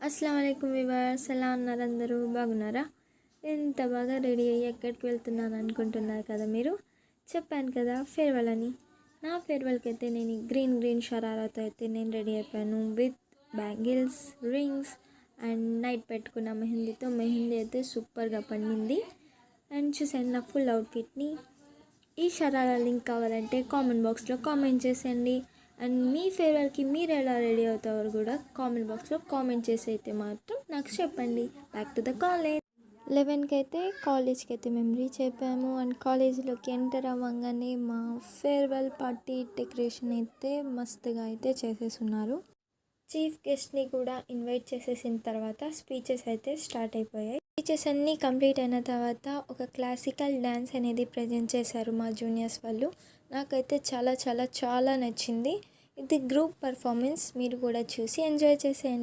అస్సలం వాలేకుమ్ వివర్స్, ఎలా ఉన్నారు? అందరూ బాగున్నారా? ఎంత బాగా రెడీ అయ్యి ఎక్కడికి వెళ్తున్నాను అనుకుంటున్నారు కదా మీరు. చెప్పాను కదా ఫేర్వెల్ అని. నా ఫేర్వెల్కి అయితే నేను గ్రీన్ షరారాతో అయితే నేను రెడీ అయిపోయాను. With bangles, rings and night పెట్టుకున్న మెహందీతో. మెహందీ అయితే సూపర్గా పండింది. అండ్ చూసాను నా ఫుల్ అవుట్ఫిట్ని. ఈ షరారా లింక్ కావాలంటే కామెంట్ బాక్స్లో కామెంట్ చేసేయండి. అండ్ మీ ఫేర్వెల్కి మీరు ఎలా రెడీ అవుతారో కూడా కామెంట్ బాక్స్లో కామెంట్ చేసి అయితే మాత్రం నాకు చెప్పండి. Back to the college. 11కి అయితే కాలేజ్కి అయితే మేము రీచ్ అయిపోయాము. అండ్ కాలేజీలోకి ఎంటర్ అవ్వగానే మా ఫేర్వెల్ పార్టీ డెకరేషన్ అయితే మస్తుగా అయితే చేసేస్తున్నారు. చీఫ్ గెస్ట్ని కూడా ఇన్వైట్ చేసేసిన తర్వాత స్పీచెస్ అయితే స్టార్ట్ అయిపోయాయి. స్పీచెస్ అన్నీ కంప్లీట్ అయిన తర్వాత ఒక క్లాసికల్ డ్యాన్స్ అనేది ప్రజెంట్ చేశారు మా జూనియర్స్ వాళ్ళు. నాకైతే చాలా చాలా చాలా నచ్చింది. ఇది గ్రూప్ పర్ఫార్మెన్స్. మీరు కూడా చూసి ఎంజాయ్ చేసేయండి.